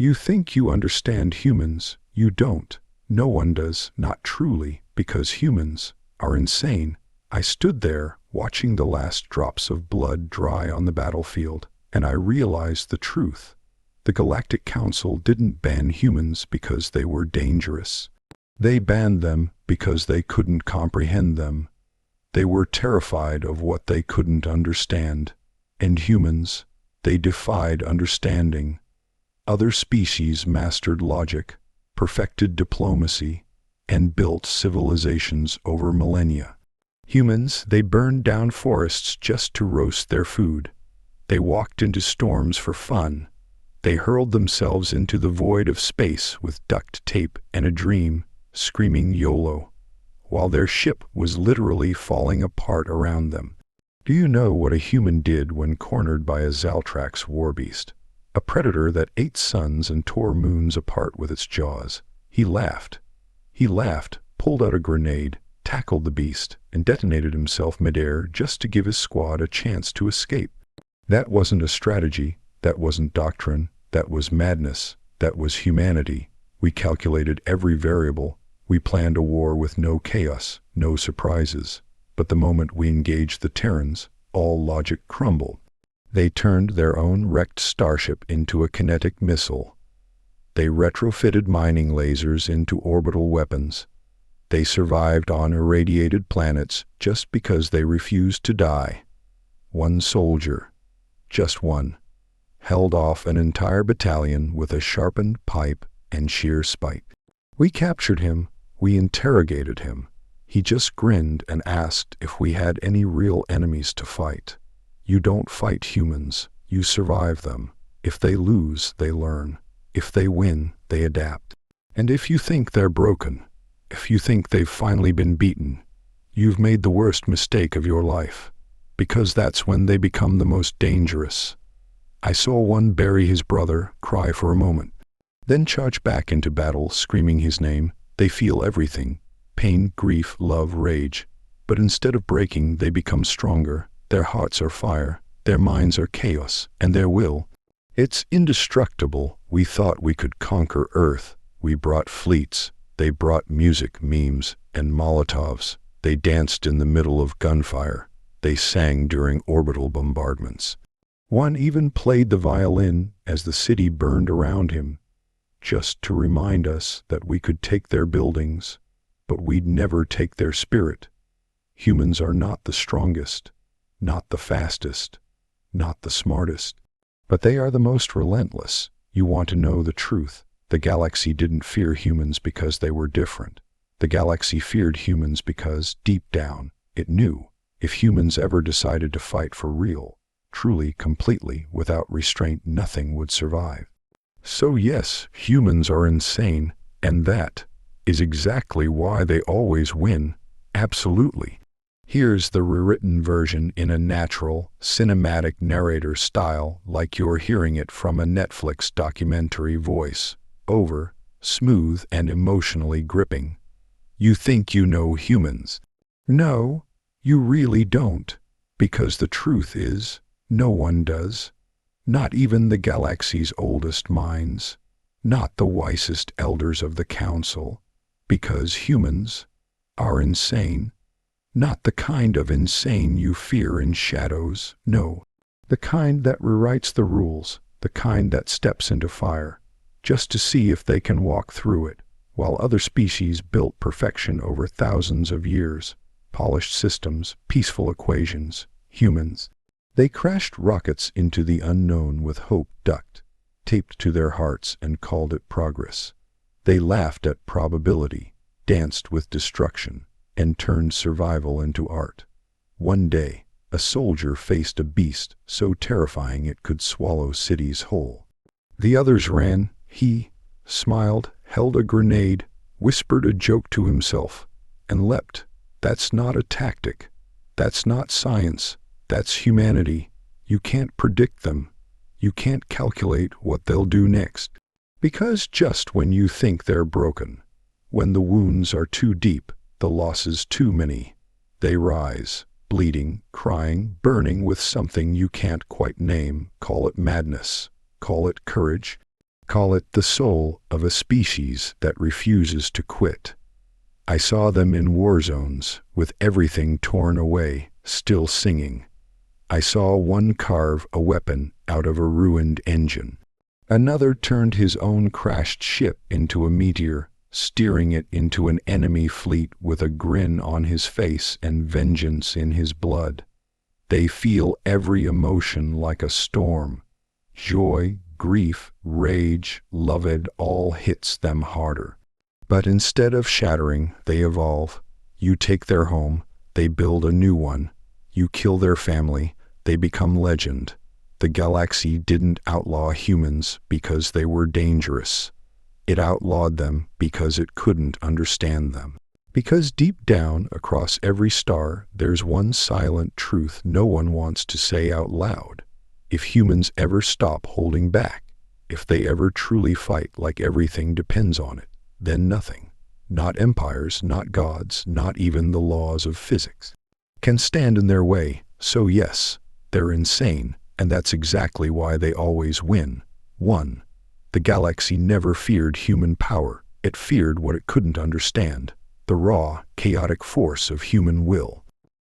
You think you understand humans, you don't. No one does, not truly, because humans are insane. I stood there, watching the last drops of blood dry on the battlefield, and I realized the truth. The Galactic Council didn't ban humans because they were dangerous. They banned them because they couldn't comprehend them. They were terrified of what they couldn't understand. And humans, they defied understanding. Other species mastered logic, perfected diplomacy, and built civilizations over millennia. Humans, they burned down forests just to roast their food. They walked into storms for fun. They hurled themselves into the void of space with duct tape and a dream, screaming YOLO, while their ship was literally falling apart around them. Do you know what a human did when cornered by a Zaltrax warbeast? A predator that ate suns and tore moons apart with its jaws. He laughed. He laughed, pulled out a grenade, tackled the beast, and detonated himself midair just to give his squad a chance to escape. That wasn't a strategy, that wasn't doctrine, that was madness, that was humanity. We calculated every variable. We planned a war with no chaos, no surprises. But the moment we engaged the Terrans, all logic crumbled. They turned their own wrecked starship into a kinetic missile. They retrofitted mining lasers into orbital weapons. They survived on irradiated planets just because they refused to die. One soldier, just one, held off an entire battalion with a sharpened pipe and sheer spite. We captured him, we interrogated him. He just grinned and asked if we had any real enemies to fight. You don't fight humans, you survive them. If they lose, they learn. If they win, they adapt. And if you think they're broken, if you think they've finally been beaten, you've made the worst mistake of your life. Because that's when they become the most dangerous. I saw one bury his brother, cry for a moment, then charge back into battle, screaming his name. They feel everything. Pain, grief, love, rage. But instead of breaking, they become stronger. Their hearts are fire, their minds are chaos, and their will, it's indestructible. We thought we could conquer Earth. We brought fleets. They brought music, memes, and Molotovs. They danced in the middle of gunfire. They sang during orbital bombardments. One even played the violin as the city burned around him, just to remind us that we could take their buildings, but we'd never take their spirit. Humans are not the strongest, not the fastest, not the smartest, but they are the most relentless. You want to know the truth? The galaxy didn't fear humans because they were different. The galaxy feared humans because, deep down, it knew if humans ever decided to fight for real, truly, completely, without restraint, nothing would survive. So yes, humans are insane, and that is exactly why they always win. Absolutely. Here's the rewritten version in a natural, cinematic narrator style, like you're hearing it from a Netflix documentary voice. Over, smooth and emotionally gripping. You think you know humans. No, you really don't. Because the truth is, no one does. Not even the galaxy's oldest minds. Not the wisest elders of the Council. Because humans are insane. Not the kind of insane you fear in shadows, no. The kind that rewrites the rules, the kind that steps into fire, just to see if they can walk through it, while other species built perfection over thousands of years, polished systems, peaceful equations. Humans, they crashed rockets into the unknown with hope duct taped to their hearts and called it progress. They laughed at probability, danced with destruction, and turned survival into art. One day, a soldier faced a beast so terrifying it could swallow cities whole. The others ran. He smiled, held a grenade, whispered a joke to himself, and leapt. That's not a tactic. That's not science. That's humanity. You can't predict them. You can't calculate what they'll do next. Because just when you think they're broken, when the wounds are too deep, the losses too many, they rise, bleeding, crying, burning with something you can't quite name. Call it madness, call it courage, Call it the soul of a species that refuses to quit. I saw them in war zones, with everything torn away, still singing. I saw one carve a weapon out of a ruined engine. Another turned his own crashed ship into a meteor, steering it into an enemy fleet with a grin on his face and vengeance in his blood. They feel every emotion like a storm. Joy, grief, rage, love, it all hits them harder. But instead of shattering, they evolve. You take their home, they build a new one. You kill their family, they become legend. The galaxy didn't outlaw humans because they were dangerous. It outlawed them because it couldn't understand them. Because deep down, across every star, there's one silent truth no one wants to say out loud. If humans ever stop holding back, if they ever truly fight like everything depends on it, then nothing, not empires, not gods, not even the laws of physics, can stand in their way. So yes, they're insane, and that's exactly why they always win. 1. The galaxy never feared human power. It feared what it couldn't understand, the raw, chaotic force of human will.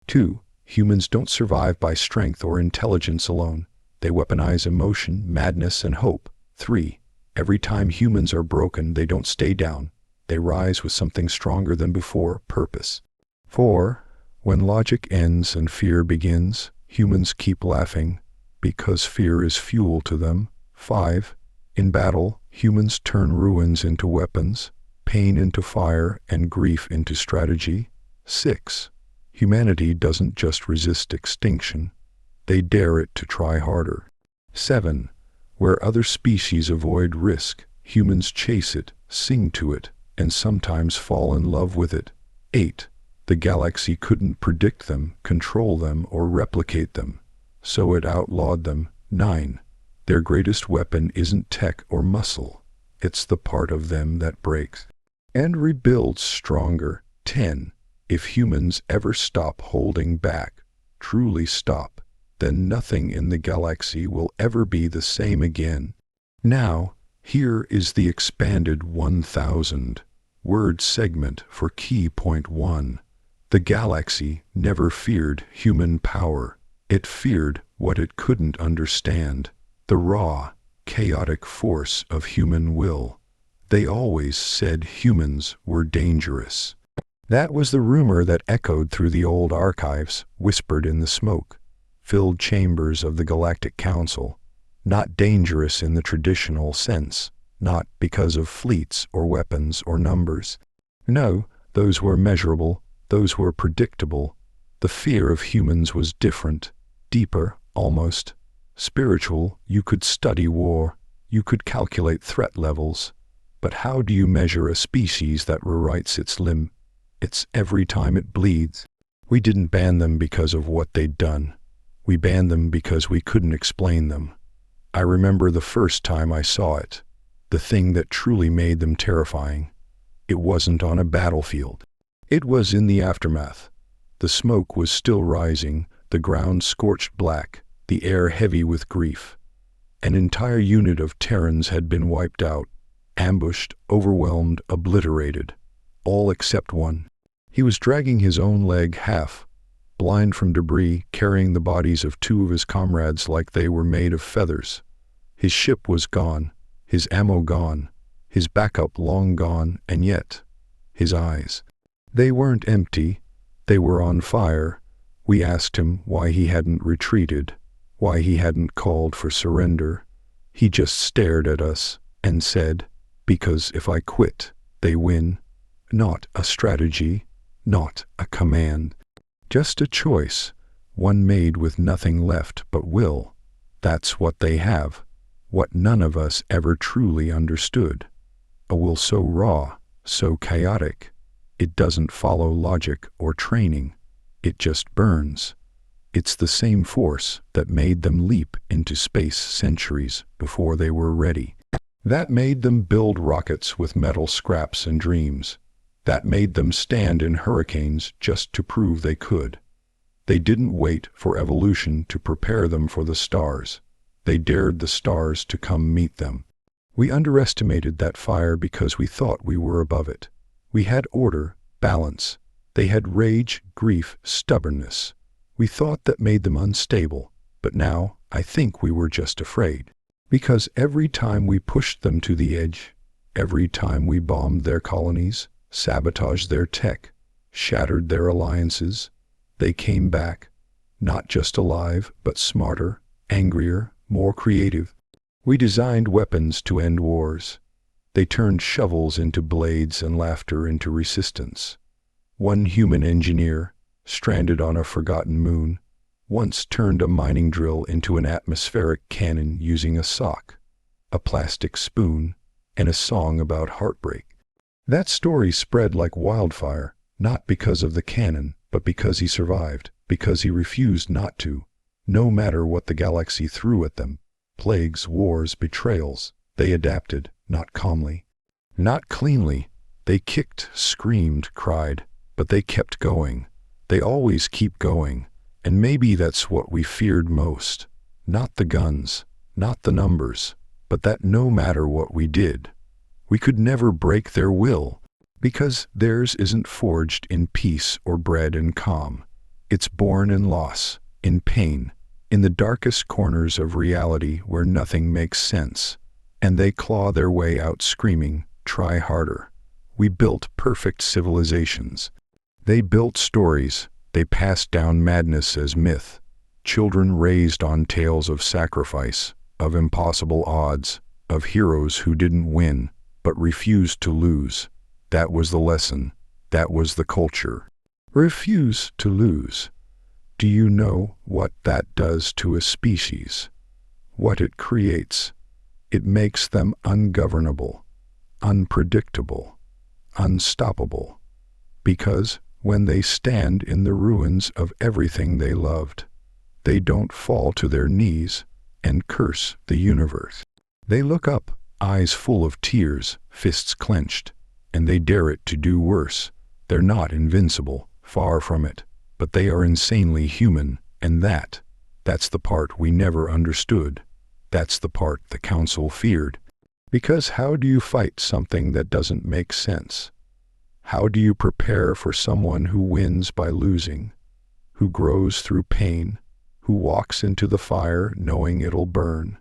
2. Humans don't survive by strength or intelligence alone. They weaponize emotion, madness, and hope. 3. Every time humans are broken, they don't stay down. They rise with something stronger than before, purpose. 4. When logic ends and fear begins, humans keep laughing, because fear is fuel to them. 5. In battle, humans turn ruins into weapons, pain into fire, and grief into strategy. 6. Humanity doesn't just resist extinction, they dare it to try harder. 7. Where other species avoid risk, humans chase it, sing to it, and sometimes fall in love with it. 8. The galaxy couldn't predict them, control them, or replicate them, so it outlawed them. 9. Their greatest weapon isn't tech or muscle, it's the part of them that breaks and rebuilds stronger. 10. If humans ever stop holding back, truly stop, then nothing in the galaxy will ever be the same again. Now, here is the expanded 1,000-word segment for key point 1. The galaxy never feared human power. It feared what it couldn't understand, the raw, chaotic force of human will. They always said humans were dangerous. That was the rumor that echoed through the old archives, whispered in the smoke-filled chambers of the Galactic Council. Not dangerous in the traditional sense, not because of fleets or weapons or numbers. No, those were measurable, those were predictable. The fear of humans was different, deeper, almost spiritual. You could study war, you could calculate threat levels, but how do you measure a species that rewrites its limb? It's every time it bleeds. We didn't ban them because of what they'd done. We banned them because we couldn't explain them. I remember the first time I saw it, the thing that truly made them terrifying. It wasn't on a battlefield. It was in the aftermath. The smoke was still rising, the ground scorched black, the air heavy with grief. An entire unit of Terrans had been wiped out, ambushed, overwhelmed, obliterated. All except one. He was dragging his own leg half, blind from debris, carrying the bodies of 2 of his comrades like they were made of feathers. His ship was gone, his ammo gone, his backup long gone, and yet, his eyes. They weren't empty, they were on fire. We asked him why he hadn't retreated, why he hadn't called for surrender. He just stared at us and said, "Because if I quit, they win." Not a strategy, not a command. Just a choice, one made with nothing left but will. That's what they have, what none of us ever truly understood. A will so raw, so chaotic, it doesn't follow logic or training, it just burns. It's the same force that made them leap into space centuries before they were ready. That made them build rockets with metal scraps and dreams. That made them stand in hurricanes just to prove they could. They didn't wait for evolution to prepare them for the stars. They dared the stars to come meet them. We underestimated that fire because we thought we were above it. We had order, balance. They had rage, grief, stubbornness. We thought that made them unstable, but now I think we were just afraid. Because every time we pushed them to the edge, every time we bombed their colonies, sabotaged their tech, shattered their alliances, they came back, not just alive, but smarter, angrier, more creative. We designed weapons to end wars. They turned shovels into blades and laughter into resistance. One human engineer, stranded on a forgotten moon, once turned a mining drill into an atmospheric cannon using a sock, a plastic spoon, and a song about heartbreak. That story spread like wildfire, not because of the cannon, but because he survived, because he refused not to. No matter what the galaxy threw at them, plagues, wars, betrayals, they adapted, not calmly, not cleanly. They kicked, screamed, cried, but they kept going. They always keep going. And maybe that's what we feared most. Not the guns, not the numbers, but that no matter what we did, we could never break their will, because theirs isn't forged in peace or bred in calm. It's born in loss, in pain, in the darkest corners of reality where nothing makes sense. And they claw their way out screaming, "Try harder." We built perfect civilizations. They built stories. They passed down madness as myth. Children raised on tales of sacrifice, of impossible odds, of heroes who didn't win, but refused to lose. That was the lesson. That was the culture. Refuse to lose. Do you know what that does to a species? What it creates? It makes them ungovernable, unpredictable, unstoppable. Because when they stand in the ruins of everything they loved, they don't fall to their knees and curse the universe. They look up, eyes full of tears, fists clenched, and they dare it to do worse. They're not invincible, far from it, but they are insanely human, and that's the part we never understood. That's the part the Council feared. Because how do you fight something that doesn't make sense? How do you prepare for someone who wins by losing, who grows through pain, who walks into the fire knowing it'll burn,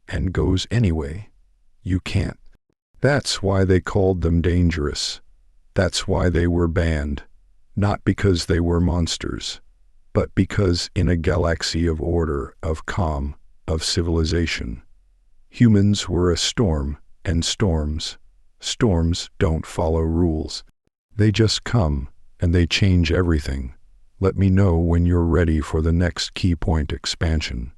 and goes anyway? You can't. That's why they called them dangerous. That's why they were banned. Not because they were monsters, but because in a galaxy of order, of calm, of civilization, humans were a storm, and storms don't follow rules. They just come, and they change everything. Let me know when you're ready for the next key point expansion.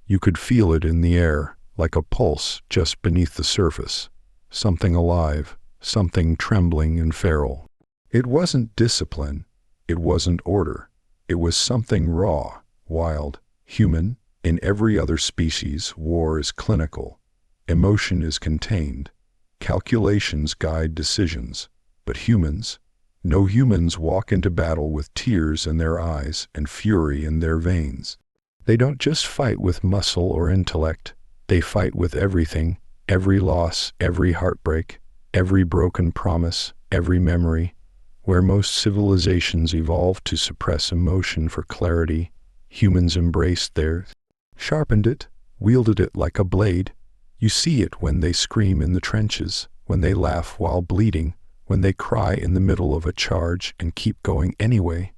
You could feel it in the air, like a pulse just beneath the surface. Something alive, something trembling and feral. It wasn't discipline. It wasn't order. It was something raw, wild, human. In every other species, war is clinical. Emotion is contained. Calculations guide decisions. But humans? No humans walk into battle with tears in their eyes and fury in their veins. They don't just fight with muscle or intellect. They fight with everything, every loss, every heartbreak, every broken promise, every memory. Where most civilizations evolved to suppress emotion for clarity, humans embraced theirs, sharpened it, wielded it like a blade. You see it when they scream in the trenches, when they laugh while bleeding, when they cry in the middle of a charge and keep going anyway.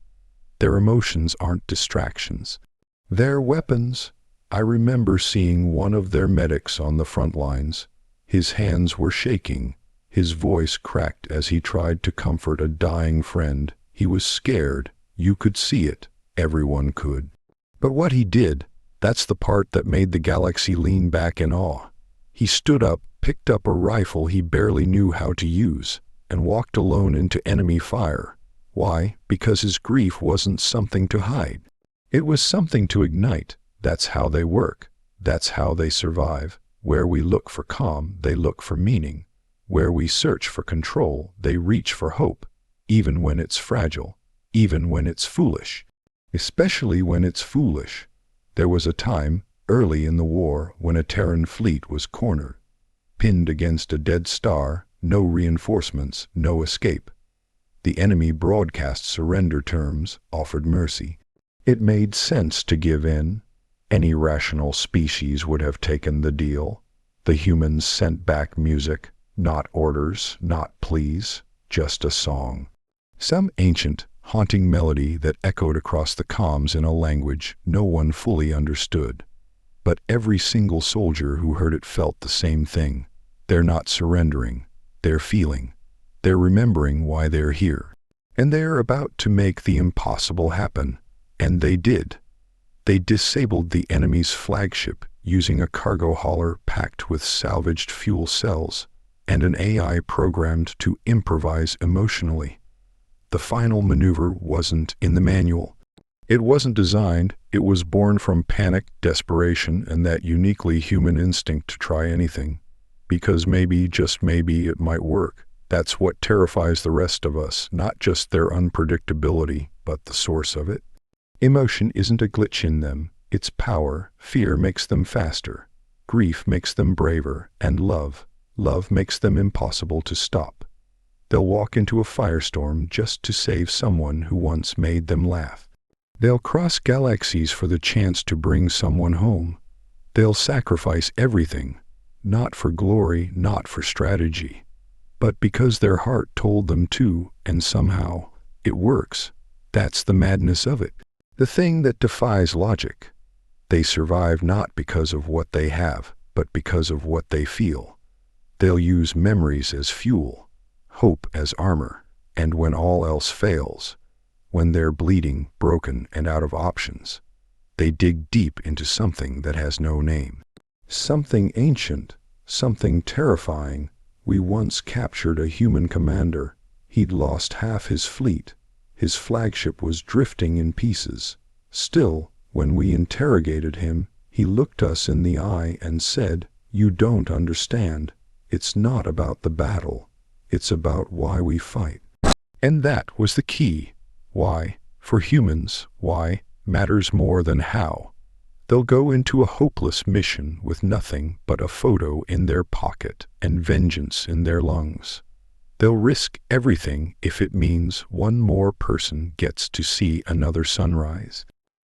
Their emotions aren't distractions. They're weapons. I remember seeing one of their medics on the front lines. His hands were shaking. His voice cracked as he tried to comfort a dying friend. He was scared. You could see it. Everyone could. But what he did, that's the part that made the galaxy lean back in awe. He stood up, picked up a rifle he barely knew how to use, and walked alone into enemy fire. Why? Because his grief wasn't something to hide. It was something to ignite. That's how they work. That's how they survive. Where we look for calm, they look for meaning. Where we search for control, they reach for hope, even when it's fragile, even when it's foolish. Especially when it's foolish. There was a time, early in the war, when a Terran fleet was cornered. pinned against a dead star, no reinforcements, no escape. The enemy broadcast surrender terms, offered mercy. It made sense to give in. Any rational species would have taken the deal. The humans sent back music, not orders, not pleas, just a song. Some ancient, haunting melody that echoed across the comms in a language no one fully understood. But every single soldier who heard it felt the same thing. They're not surrendering. They're feeling. They're remembering why they're here. And they're about to make the impossible happen. And they did. They disabled the enemy's flagship using a cargo hauler packed with salvaged fuel cells and an AI programmed to improvise emotionally. The final maneuver wasn't in the manual. It wasn't designed, it was born from panic, desperation, and that uniquely human instinct to try anything. Because maybe, just maybe, it might work. That's what terrifies the rest of us, not just their unpredictability, but the source of it. Emotion isn't a glitch in them, it's power. Fear makes them faster. Grief makes them braver, and love makes them impossible to stop. They'll walk into a firestorm just to save someone who once made them laugh. They'll cross galaxies for the chance to bring someone home. They'll sacrifice everything, not for glory, not for strategy, but because their heart told them to, and somehow it works. That's the madness of it. The thing that defies logic. They survive not because of what they have, but because of what they feel. They'll use memories as fuel, hope as armor, and when all else fails, when they're bleeding, broken, and out of options, they dig deep into something that has no name. Something ancient, something terrifying. We once captured a human commander. He'd lost half his fleet. His flagship was drifting in pieces. Still, when we interrogated him, he looked us in the eye and said, "You don't understand. It's not about the battle. It's about why we fight." And that was the key. Why, for humans, why matters more than how. They'll go into a hopeless mission with nothing but a photo in their pocket and vengeance in their lungs. They'll risk everything if it means one more person gets to see another sunrise.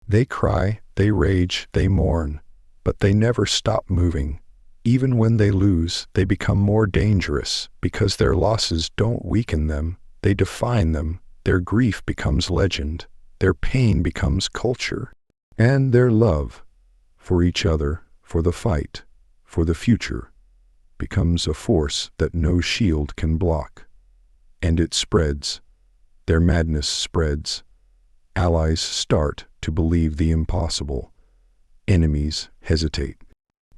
They cry, they rage, they mourn, but they never stop moving. Even when they lose, they become more dangerous because their losses don't weaken them, they define them. Their grief becomes legend, their pain becomes culture, and their love for each other, for the fight, for the future, becomes a force that no shield can block. And it spreads. Their madness spreads. Allies start to believe the impossible. Enemies hesitate.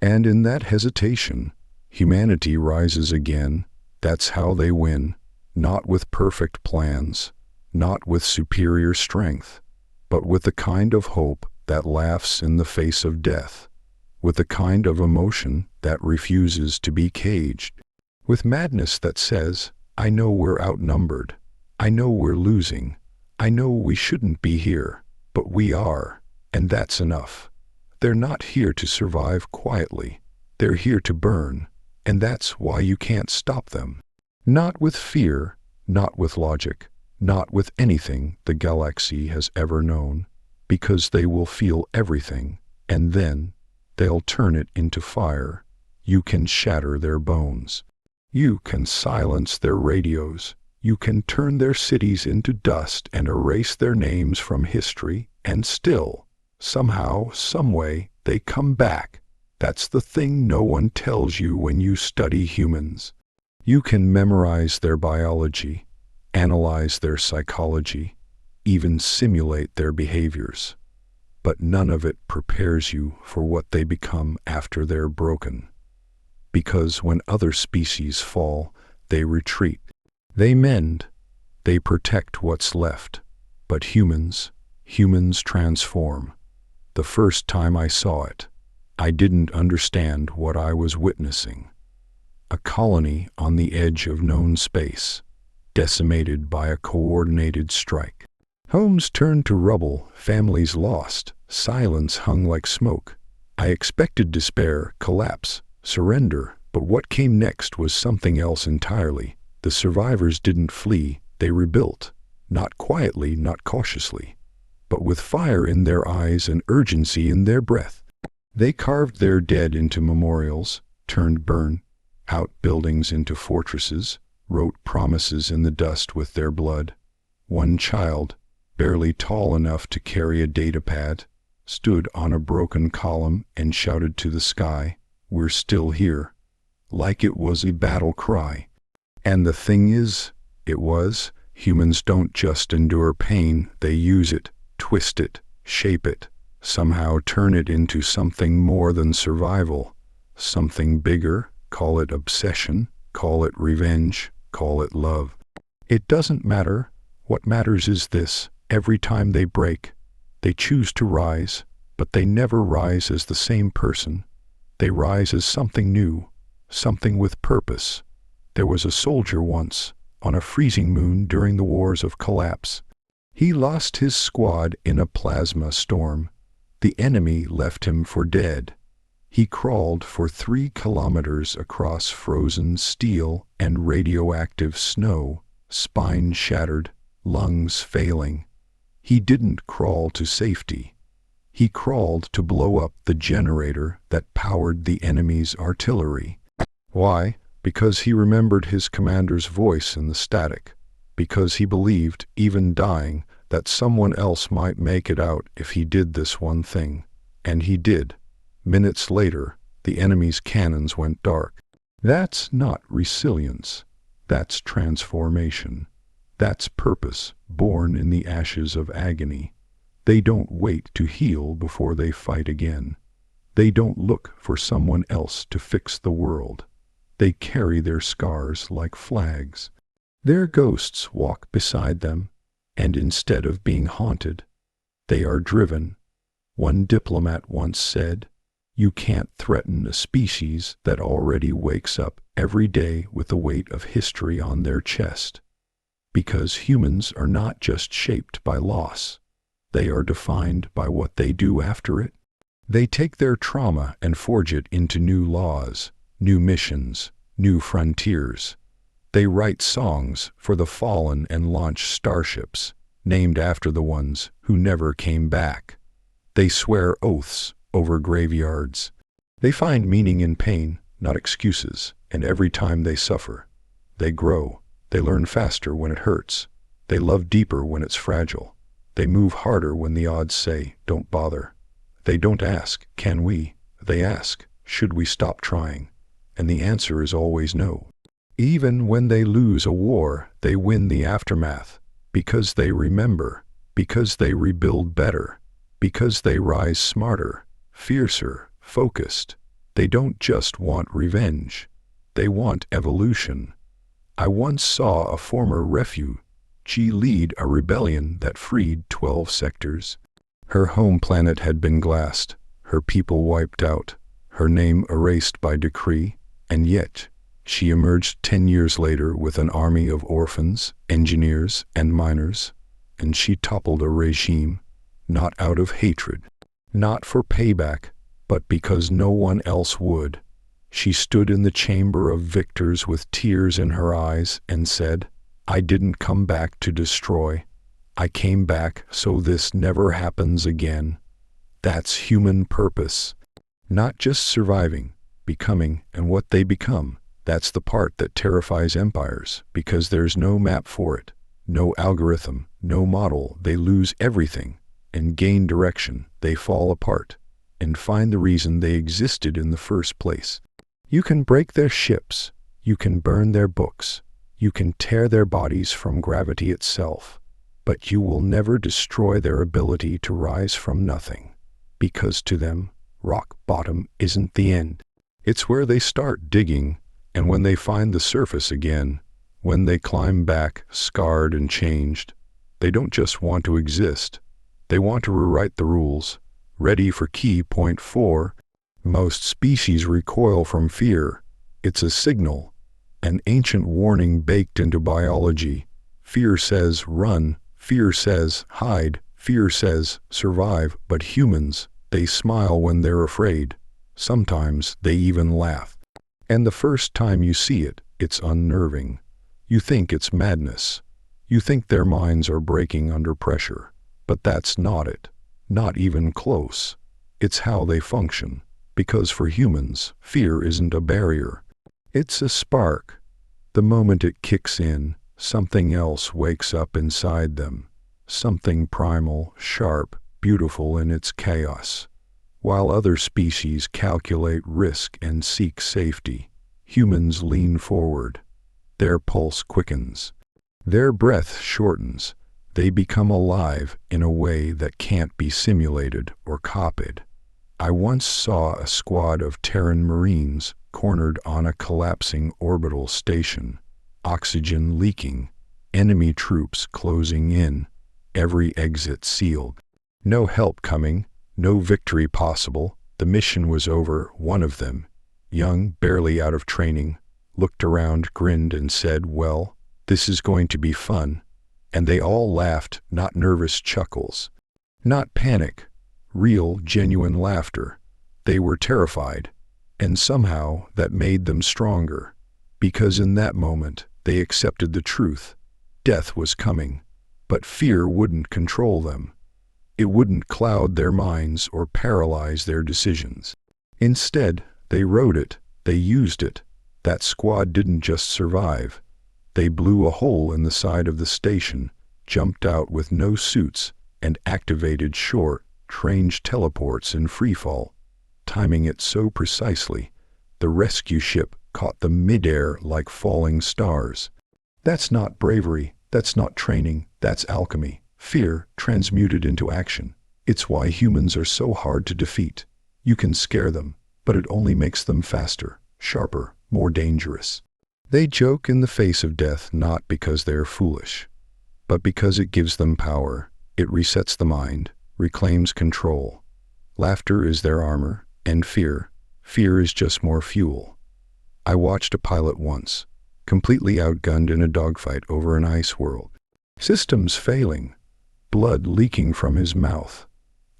And in that hesitation, humanity rises again. That's how they win, not with perfect plans, not with superior strength, but with the kind of hope that laughs in the face of death, with the kind of emotion that refuses to be caged, with madness that says, "I know we're outnumbered, I know we're losing, I know we shouldn't be here, but we are, and that's enough." They're not here to survive quietly, they're here to burn, and that's why you can't stop them. Not with fear, not with logic, not with anything the galaxy has ever known, because they will feel everything, and then they'll turn it into fire. You can shatter their bones. You can silence their radios. You can turn their cities into dust and erase their names from history, and still, somehow, someway, they come back. That's the thing no one tells you when you study humans. You can memorize their biology, analyze their psychology, even simulate their behaviors. But none of it prepares you for what they become after they're broken. Because when other species fall, they retreat. They mend. They protect what's left. But humans transform. The first time I saw it, I didn't understand what I was witnessing. A colony on the edge of known space, decimated by a coordinated strike. Homes turned to rubble, families lost, silence hung like smoke. I expected despair, collapse, surrender, But what came next was something else entirely. The survivors didn't flee, they rebuilt. Not quietly, not cautiously, but with fire in their eyes and urgency in their breath. They carved their dead into memorials, turned burn-out buildings into fortresses, wrote promises in the dust with their blood. One child, barely tall enough to carry a datapad, stood on a broken column and shouted to the sky, "We're still here," like it was a battle cry. And the thing is, humans don't just endure pain, they use it, twist it, shape it, somehow turn it into something more than survival, something bigger. Call it obsession, call it revenge, call it love. It doesn't matter. What matters is this: every time they break, they choose to rise, but they never rise as the same person. They rise as something new, something with purpose. There was a soldier once, on a freezing moon during the wars of collapse. He lost his squad in a plasma storm. The enemy left him for dead. He crawled for 3 kilometers across frozen steel and radioactive snow, spine shattered, lungs failing. He didn't crawl to safety. He crawled to blow up the generator that powered the enemy's artillery. Why? Because he remembered his commander's voice in the static. Because he believed, even dying, that someone else might make it out if he did this one thing. And he did. Minutes later, the enemy's cannons went dark. That's not resilience. That's transformation. That's purpose, born in the ashes of agony. They don't wait to heal before they fight again. They don't look for someone else to fix the world. They carry their scars like flags. Their ghosts walk beside them, and instead of being haunted, they are driven. One diplomat once said, "You can't threaten a species that already wakes up every day with the weight of history on their chest." Because humans are not just shaped by loss. They are defined by what they do after it. They take their trauma and forge it into new laws, new missions, new frontiers. They write songs for the fallen and launch starships, named after the ones who never came back. They swear oaths over graveyards. They find meaning in pain, not excuses, and every time they suffer, they grow. They learn faster when it hurts. They love deeper when it's fragile. They move harder when the odds say, "Don't bother." They don't ask, "Can we?" They ask, "Should we stop trying?" And the answer is always no. Even when they lose a war, they win the aftermath, because they remember, because they rebuild better, because they rise smarter, fiercer, focused. They don't just want revenge. They want evolution. I once saw a former refugee lead a rebellion that freed 12 sectors. Her home planet had been glassed, her people wiped out, her name erased by decree, and yet she emerged 10 years later with an army of orphans, engineers, and miners, and she toppled a regime, not out of hatred, not for payback, but because no one else would. She stood in the chamber of victors with tears in her eyes and said, "I didn't come back to destroy. I came back so this never happens again." That's human purpose. Not just surviving, becoming, and what they become. That's the part that terrifies empires, because there's no map for it, no algorithm, no model. They lose everything and gain direction. They fall apart and find the reason they existed in the first place. You can break their ships, you can burn their books, you can tear their bodies from gravity itself, but you will never destroy their ability to rise from nothing, because to them, rock bottom isn't the end. It's where they start digging, and when they find the surface again, when they climb back, scarred and changed, they don't just want to exist, they want to rewrite the rules. Ready for key point 4. Most species recoil from fear. It's a signal, an ancient warning baked into biology. Fear says run, fear says hide, fear says survive, but humans, they smile when they're afraid. Sometimes they even laugh. And the first time you see it, it's unnerving. You think it's madness. You think their minds are breaking under pressure. But that's not it. Not even close. It's how they function. Because for humans, fear isn't a barrier. It's a spark. The moment it kicks in, something else wakes up inside them. Something primal, sharp, beautiful in its chaos. While other species calculate risk and seek safety, humans lean forward. Their pulse quickens. Their breath shortens. They become alive in a way that can't be simulated or copied. I once saw a squad of Terran Marines cornered on a collapsing orbital station. Oxygen leaking. Enemy troops closing in. Every exit sealed. No help coming. No victory possible. The mission was over. One of them, young, barely out of training, looked around, grinned, and said, "Well, this is going to be fun." And they all laughed, not nervous chuckles. Not panic. Real, genuine laughter. They were terrified. And somehow that made them stronger. Because in that moment, they accepted the truth. Death was coming. But fear wouldn't control them. It wouldn't cloud their minds or paralyze their decisions. Instead, they wrote it, they used it. That squad didn't just survive. They blew a hole in the side of the station, jumped out with no suits, and activated short-range teleports in freefall, timing it so precisely, the rescue ship caught them midair like falling stars. That's not bravery, that's not training, that's alchemy. Fear transmuted into action. It's why humans are so hard to defeat. You can scare them, but it only makes them faster, sharper, more dangerous. They joke in the face of death not because they're foolish, but because it gives them power. It resets the mind, reclaims control. Laughter is their armor, and fear is just more fuel. I watched a pilot once, completely outgunned in a dogfight over an ice world. Systems failing. Blood leaking from his mouth,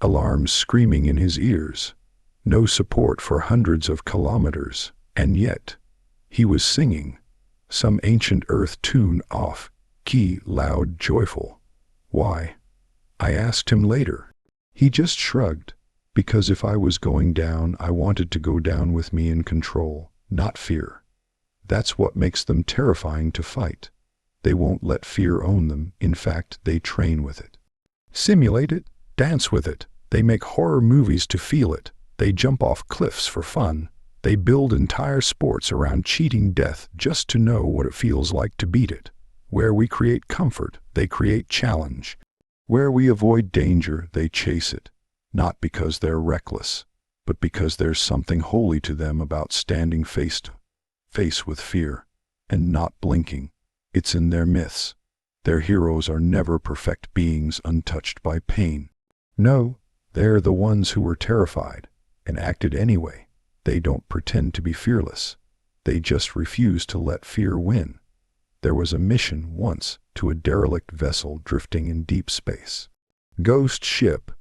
alarms screaming in his ears, no support for hundreds of kilometers, and yet, he was singing, some ancient earth tune off, key, loud, joyful. Why? I asked him later. He just shrugged, because if I was going down, I wanted to go down with me in control, not fear. That's what makes them terrifying to fight. They won't let fear own them. In fact, they train with it. Simulate it, dance with it. They make horror movies to feel it. They jump off cliffs for fun. They build entire sports around cheating death just to know what it feels like to beat it. Where we create comfort, they create challenge. Where we avoid danger, they chase it. Not because they're reckless, but because there's something holy to them about standing face to face with fear and not blinking. It's in their myths. Their heroes are never perfect beings untouched by pain. No, they're the ones who were terrified and acted anyway. They don't pretend to be fearless. They just refuse to let fear win. There was a mission once to a derelict vessel drifting in deep space. Ghost ship,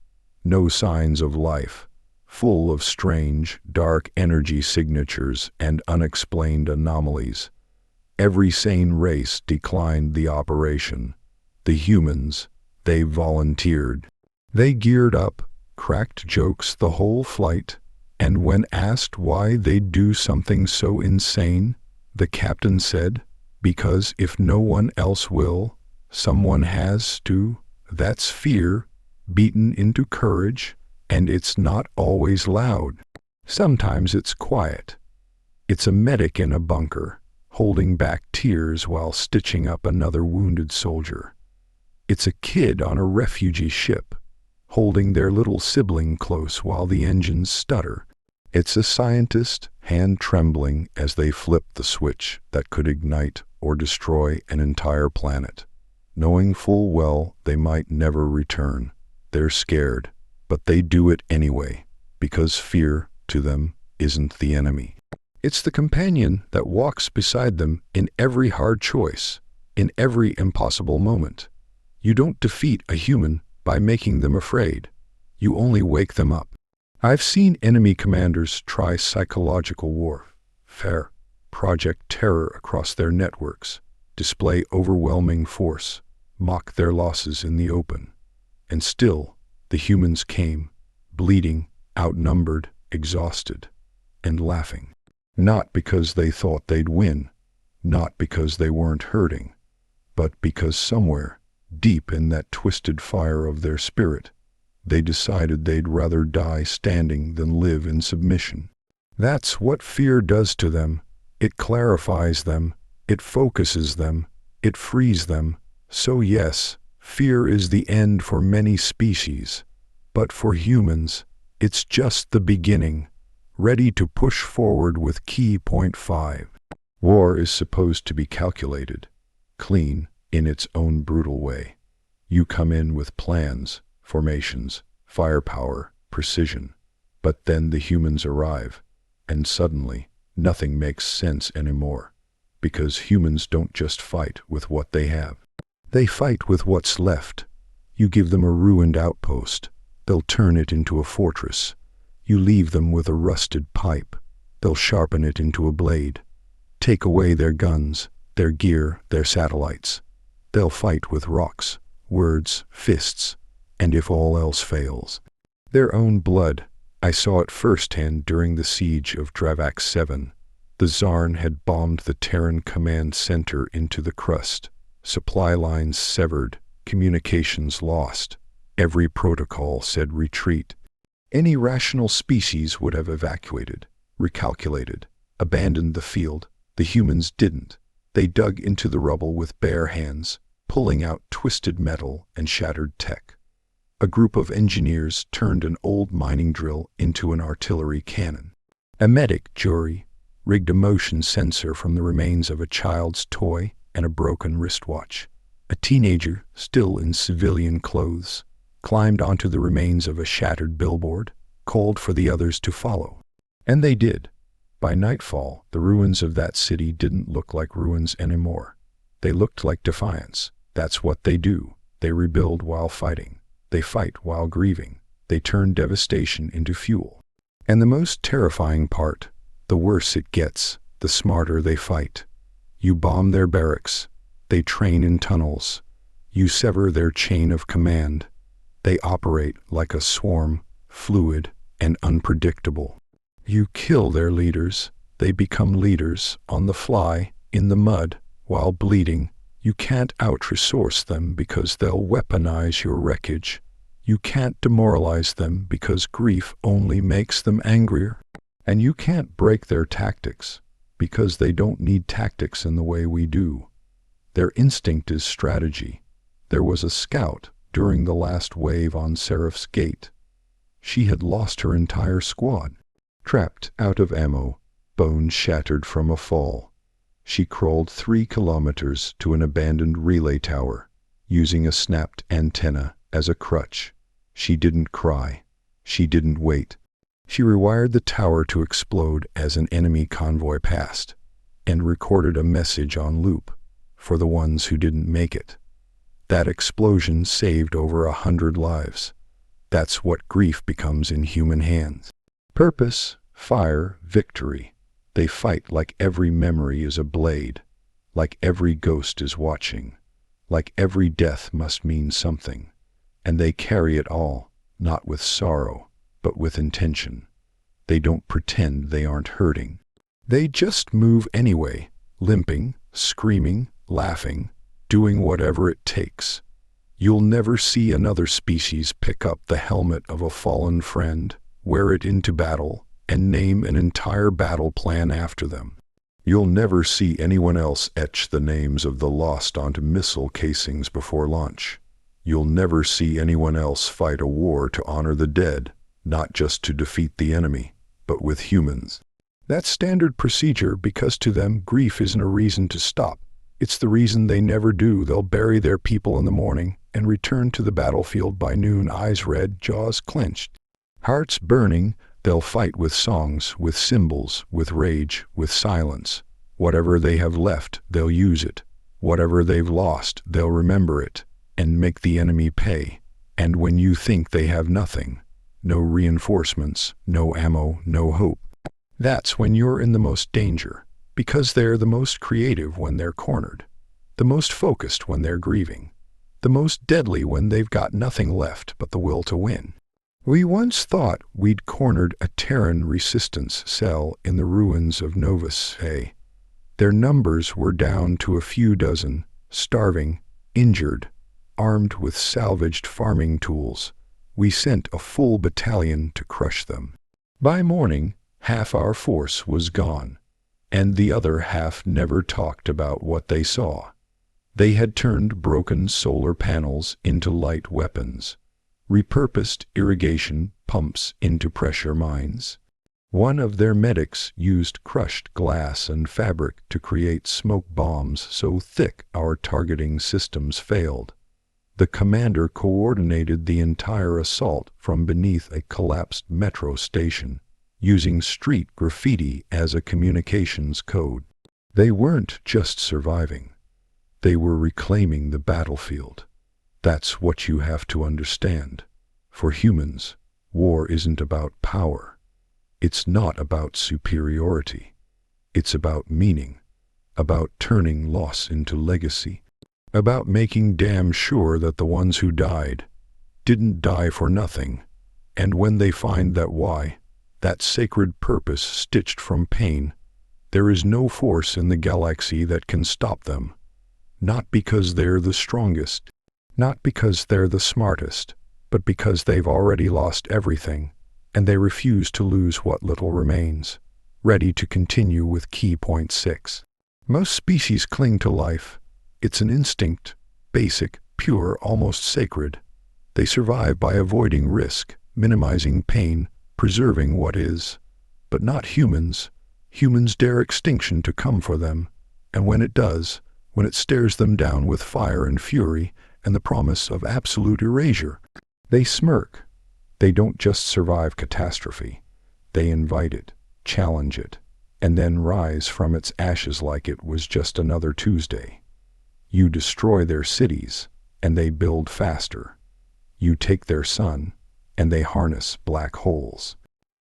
no signs of life, full of strange, dark energy signatures and unexplained anomalies. Every sane race declined the operation. The humans, they volunteered. They geared up, cracked jokes the whole flight, and when asked why they'd do something so insane, the captain said, "Because if no one else will, someone has to." That's fear, beaten into courage, and it's not always loud. Sometimes it's quiet. It's a medic in a bunker, holding back tears while stitching up another wounded soldier. It's a kid on a refugee ship, holding their little sibling close while the engines stutter. It's a scientist, hand trembling as they flip the switch that could ignite or destroy an entire planet, knowing full well they might never return. They're scared, but they do it anyway, because fear, to them, isn't the enemy. It's the companion that walks beside them in every hard choice, in every impossible moment. You don't defeat a human by making them afraid. You only wake them up. I've seen enemy commanders try psychological warfare, project terror across their networks, display overwhelming force, mock their losses in the open. And still, the humans came, bleeding, outnumbered, exhausted, and laughing. Not because they thought they'd win, not because they weren't hurting, but because somewhere, deep in that twisted fire of their spirit, they decided they'd rather die standing than live in submission. That's what fear does to them. It clarifies them, it focuses them, it frees them. So yes, fear is the end for many species, but for humans, it's just the beginning, ready to push forward with key point 5. War is supposed to be calculated, clean, in its own brutal way. You come in with plans, formations, firepower, precision, but then the humans arrive, and suddenly, nothing makes sense anymore, because humans don't just fight with what they have. They fight with what's left. You give them a ruined outpost, they'll turn it into a fortress. You leave them with a rusted pipe, they'll sharpen it into a blade. Take away their guns, their gear, their satellites. They'll fight with rocks, words, fists, and if all else fails, their own blood. I saw it firsthand during the Siege of Dravak-7. The Zarn had bombed the Terran command center into the crust. Supply lines severed, communications lost. Every protocol said retreat. Any rational species would have evacuated, recalculated, abandoned the field. The humans didn't. They dug into the rubble with bare hands, pulling out twisted metal and shattered tech. A group of engineers turned an old mining drill into an artillery cannon. A medic jury rigged a motion sensor from the remains of a child's toy and a broken wristwatch. A teenager, still in civilian clothes, climbed onto the remains of a shattered billboard, called for the others to follow. And they did. By nightfall, the ruins of that city didn't look like ruins anymore. They looked like defiance. That's what they do. They rebuild while fighting. They fight while grieving. They turn devastation into fuel. And the most terrifying part, the worse it gets, the smarter they fight. You bomb their barracks. They train in tunnels. You sever their chain of command. They operate like a swarm, fluid and unpredictable. You kill their leaders. They become leaders on the fly, in the mud, while bleeding. You can't out-resource them because they'll weaponize your wreckage. You can't demoralize them because grief only makes them angrier. And you can't break their tactics because they don't need tactics in the way we do. Their instinct is strategy. There was a scout during the last wave on Seraph's Gate. She had lost her entire squad, trapped out of ammo, bones shattered from a fall. She crawled 3 kilometers to an abandoned relay tower, using a snapped antenna as a crutch. She didn't cry. She didn't wait. She rewired the tower to explode as an enemy convoy passed, and recorded a message on loop for the ones who didn't make it. That explosion saved over 100 lives. That's what grief becomes in human hands. Purpose, fire, victory. They fight like every memory is a blade, like every ghost is watching, like every death must mean something. And they carry it all, not with sorrow, but with intention. They don't pretend they aren't hurting. They just move anyway, limping, screaming, laughing, doing whatever it takes. You'll never see another species pick up the helmet of a fallen friend, wear it into battle, and name an entire battle plan after them. You'll never see anyone else etch the names of the lost onto missile casings before launch. You'll never see anyone else fight a war to honor the dead, not just to defeat the enemy, but with humans. That's standard procedure because to them grief isn't a reason to stop. It's the reason they never do. They'll bury their people in the morning and return to the battlefield by noon, eyes red, jaws clenched, hearts burning. They'll fight with songs, with symbols, with rage, with silence. Whatever they have left, they'll use it. Whatever they've lost, they'll remember it and make the enemy pay. And when you think they have nothing, no reinforcements, no ammo, no hope, that's when you're in the most danger. Because they're the most creative when they're cornered, the most focused when they're grieving, the most deadly when they've got nothing left but the will to win. We once thought we'd cornered a Terran resistance cell in the ruins of Novus A. Their numbers were down to a few dozen, starving, injured, armed with salvaged farming tools. We sent a full battalion to crush them. By morning, half our force was gone, and the other half never talked about what they saw. They had turned broken solar panels into light weapons, repurposed irrigation pumps into pressure mines. One of their medics used crushed glass and fabric to create smoke bombs so thick our targeting systems failed. The commander coordinated the entire assault from beneath a collapsed metro station, using street graffiti as a communications code. They weren't just surviving. They were reclaiming the battlefield. That's what you have to understand. For humans, war isn't about power. It's not about superiority. It's about meaning, about turning loss into legacy, about making damn sure that the ones who died didn't die for nothing. And when they find that why, that sacred purpose stitched from pain, there is no force in the galaxy that can stop them. Not because they're the strongest, not because they're the smartest, but because they've already lost everything, and they refuse to lose what little remains. Ready to continue with key point 6. Most species cling to life. It's an instinct, basic, pure, almost sacred. They survive by avoiding risk, minimizing pain, preserving what is. But not humans. Humans dare extinction to come for them, and when it does, when it stares them down with fire and fury and the promise of absolute erasure, they smirk. They don't just survive catastrophe. They invite it, challenge it, and then rise from its ashes like it was just another Tuesday. You destroy their cities, and they build faster. You take their sun, and they harness black holes.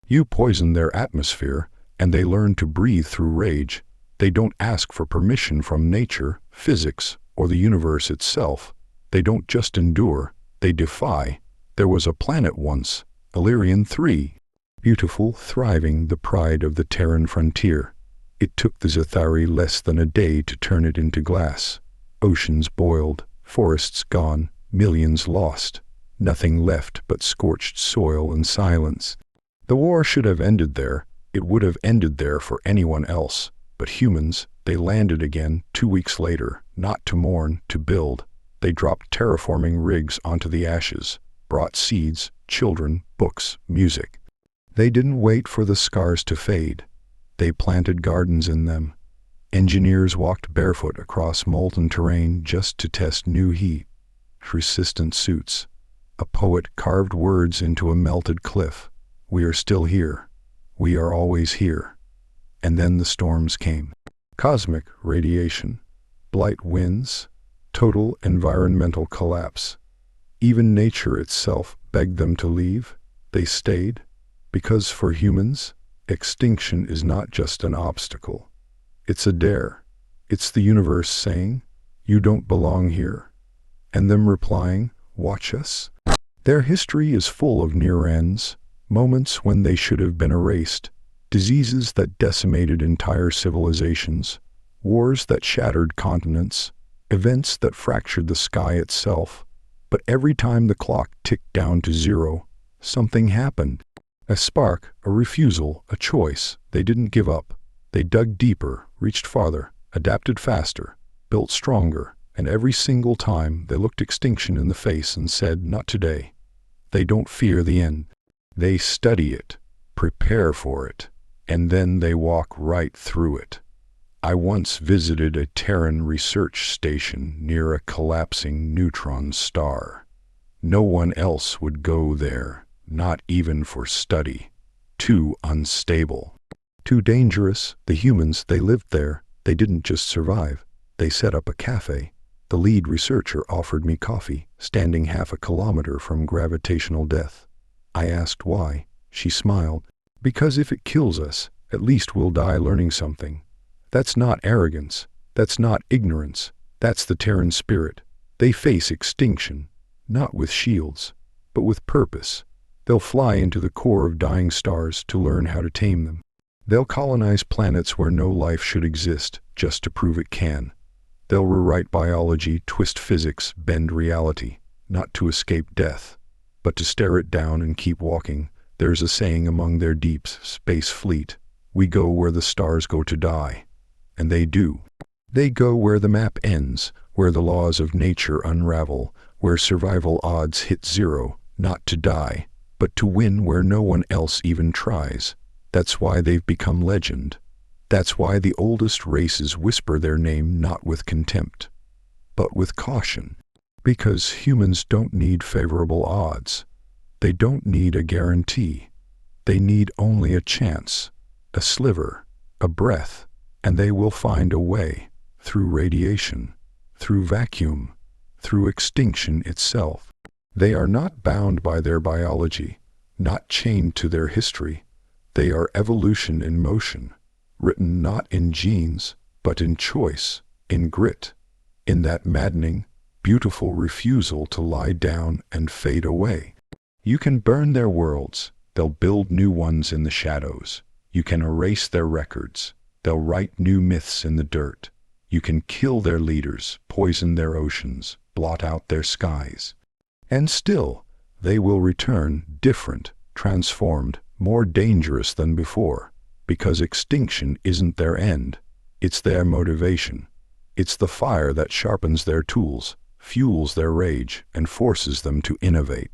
You poison their atmosphere, and they learn to breathe through rage. They don't ask for permission from nature, physics, or the universe itself. They don't just endure, they defy. There was a planet once, Illyrian 3. Beautiful, thriving, the pride of the Terran frontier. It took the Zathari less than a day to turn it into glass. Oceans boiled, forests gone, millions lost. Nothing left but scorched soil and silence. The war should have ended there. It would have ended there for anyone else. But humans, they landed again 2 weeks later, not to mourn, to build. They dropped terraforming rigs onto the ashes, brought seeds, children, books, music. They didn't wait for the scars to fade. They planted gardens in them. Engineers walked barefoot across molten terrain just to test new heat. Resistant suits. A poet carved words into a melted cliff. We are still here. We are always here. And then the storms came. Cosmic radiation, blight winds, total environmental collapse. Even nature itself begged them to leave. They stayed, because for humans, extinction is not just an obstacle. It's a dare. It's the universe saying, you don't belong here. And them replying, watch us. Their history is full of near ends, moments when they should have been erased, diseases that decimated entire civilizations, wars that shattered continents, events that fractured the sky itself. But every time the clock ticked down to zero, something happened. A spark, a refusal, a choice. They didn't give up. They dug deeper, reached farther, adapted faster, built stronger, and every single time they looked extinction in the face and said, not today. They don't fear the end. They study it, prepare for it, and then they walk right through it. I once visited a Terran research station near a collapsing neutron star. No one else would go there, not even for study. Too unstable. Too dangerous. The humans, they lived there. They didn't just survive. They set up a cafe. The lead researcher offered me coffee, standing half a kilometer from gravitational death. I asked why. She smiled. Because if it kills us, at least we'll die learning something. That's not arrogance. That's not ignorance. That's the Terran spirit. They face extinction, not with shields, but with purpose. They'll fly into the core of dying stars to learn how to tame them. They'll colonize planets where no life should exist just to prove it can. They'll rewrite biology, twist physics, bend reality, not to escape death, but to stare it down and keep walking. There's a saying among their deep space fleet, "We go where the stars go to die." And they do. They go where the map ends, where the laws of nature unravel, where survival odds hit zero, not to die, but to win where no one else even tries. That's why they've become legend. That's why the oldest races whisper their name not with contempt, but with caution. Because humans don't need favorable odds. They don't need a guarantee. They need only a chance, a sliver, a breath, and they will find a way, through radiation, through vacuum, through extinction itself. They are not bound by their biology, not chained to their history. They are evolution in motion, written not in genes, but in choice, in grit, in that maddening, beautiful refusal to lie down and fade away. You can burn their worlds, they'll build new ones in the shadows. You can erase their records, they'll write new myths in the dirt. You can kill their leaders, poison their oceans, blot out their skies. And still, they will return different, transformed, more dangerous than before, because extinction isn't their end, it's their motivation. It's the fire that sharpens their tools, fuels their rage, and forces them to innovate.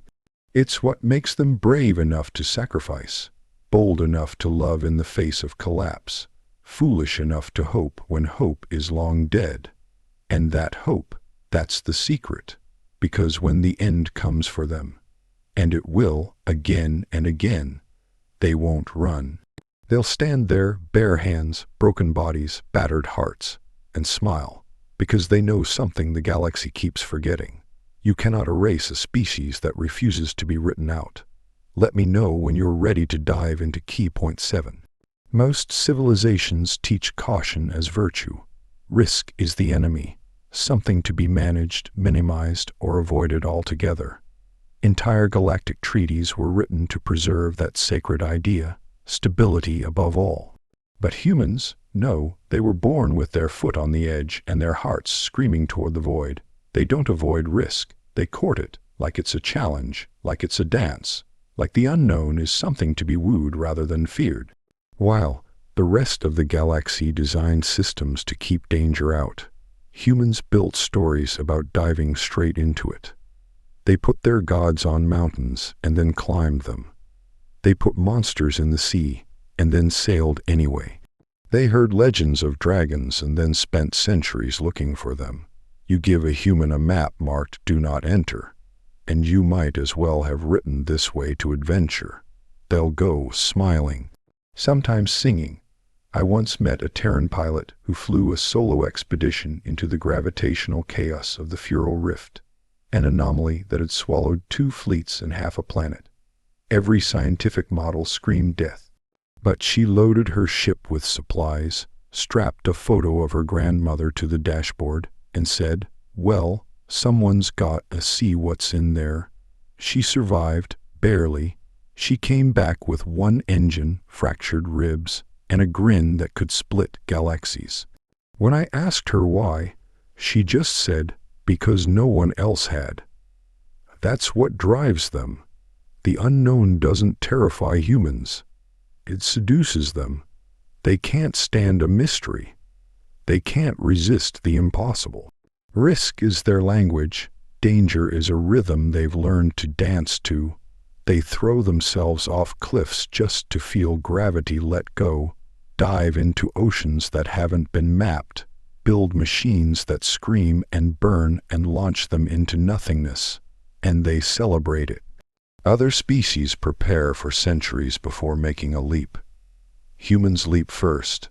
It's what makes them brave enough to sacrifice, bold enough to love in the face of collapse, foolish enough to hope when hope is long dead. And that hope, that's the secret, because when the end comes for them, and it will again and again, they won't run. They'll stand there, bare hands, broken bodies, battered hearts, and smile, because they know something the galaxy keeps forgetting. You cannot erase a species that refuses to be written out. Let me know when you're ready to dive into Key Point 7. Most civilizations teach caution as virtue. Risk is the enemy, something to be managed, minimized, or avoided altogether. Entire galactic treaties were written to preserve that sacred idea, stability above all. But humans, no, they were born with their foot on the edge and their hearts screaming toward the void. They don't avoid risk, they court it, like it's a challenge, like it's a dance, like the unknown is something to be wooed rather than feared. While the rest of the galaxy designed systems to keep danger out, humans built stories about diving straight into it. They put their gods on mountains and then climbed them. They put monsters in the sea and then sailed anyway. They heard legends of dragons and then spent centuries looking for them. You give a human a map marked "Do Not Enter," and you might as well have written "This way to adventure." They'll go smiling, sometimes singing. I once met a Terran pilot who flew a solo expedition into the gravitational chaos of the Fural Rift, an anomaly that had swallowed 2 fleets and half a planet. Every scientific model screamed death. But she loaded her ship with supplies, strapped a photo of her grandmother to the dashboard, and said, "Well, someone's got to see what's in there." She survived, barely. She came back with 1 engine, fractured ribs, and a grin that could split galaxies. When I asked her why, she just said, "Because no one else had." That's what drives them. The unknown doesn't terrify humans. It seduces them. They can't stand a mystery. They can't resist the impossible. Risk is their language. Danger is a rhythm they've learned to dance to. They throw themselves off cliffs just to feel gravity let go, dive into oceans that haven't been mapped, build machines that scream and burn and launch them into nothingness, and they celebrate it. Other species prepare for centuries before making a leap. Humans leap first,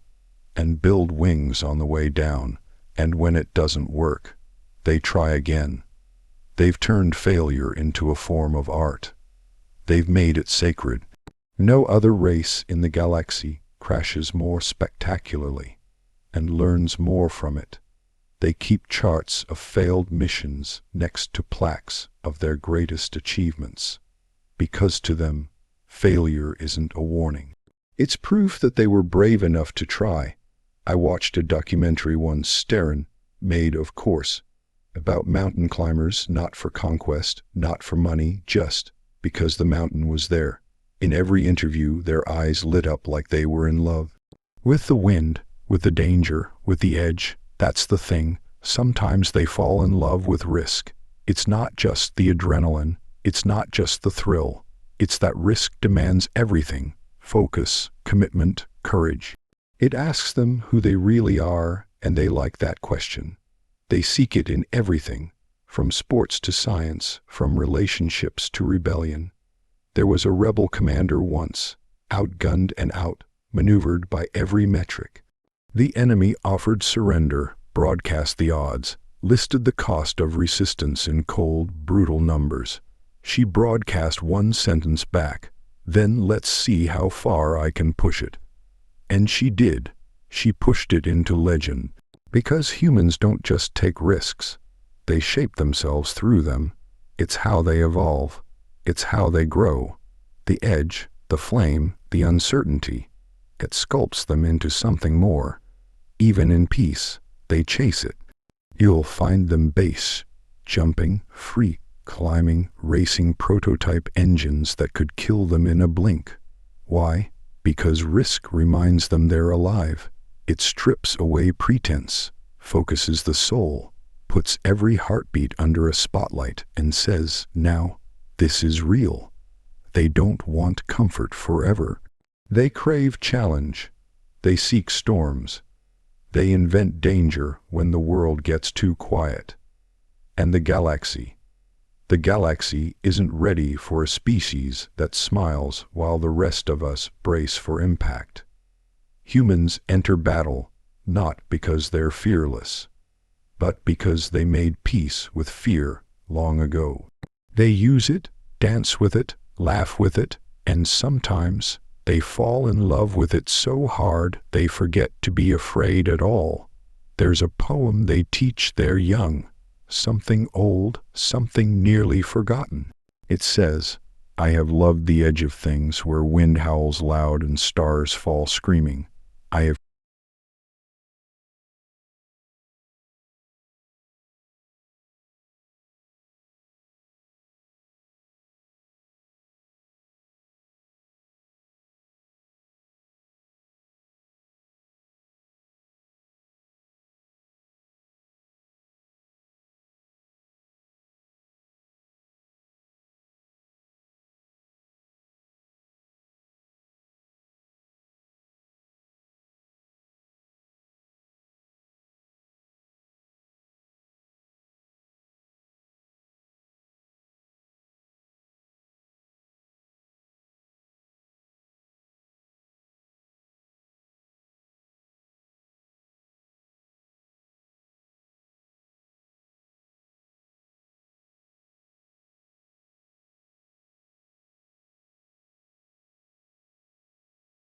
and build wings on the way down, and when it doesn't work, they try again. They've turned failure into a form of art. They've made it sacred. No other race in the galaxy crashes more spectacularly. and learns more from it. They keep charts of failed missions next to plaques of their greatest achievements, because to them, failure isn't a warning. It's proof that they were brave enough to try. I watched a documentary once, made, of course, about mountain climbers, not for conquest, not for money, just because the mountain was there. In every interview, their eyes lit up like they were in love. With the wind, with the danger, with the edge. That's the thing. Sometimes they fall in love with risk. It's not just the adrenaline. It's not just the thrill. It's that risk demands everything. Focus, commitment, courage. It asks them who they really are, and they like that question. They seek it in everything, from sports to science, from relationships to rebellion. There was a rebel commander once, outgunned and outmaneuvered by every metric. The enemy offered surrender, broadcast the odds, listed the cost of resistance in cold, brutal numbers. She broadcast one sentence back, "Then let's see how far I can push it." And she did. She pushed it into legend. Because humans don't just take risks. They shape themselves through them. It's how they evolve. It's how they grow. The edge, the flame, the uncertainty. It sculpts them into something more. Even in peace, they chase it. You'll find them base, jumping, free, climbing, racing prototype engines that could kill them in a blink. Why? Because risk reminds them they're alive. It strips away pretense, focuses the soul, puts every heartbeat under a spotlight and says, "Now, this is real." They don't want comfort forever. They crave challenge. They seek storms. They invent danger when the world gets too quiet. And the galaxy isn't ready for a species that smiles while the rest of us brace for impact. Humans enter battle not because they're fearless, but because they made peace with fear long ago. They use it, dance with it, laugh with it, and sometimes they fall in love with it so hard they forget to be afraid at all. There's a poem they teach their young, something old, something nearly forgotten. It says, "I have loved the edge of things where wind howls loud and stars fall screaming. I have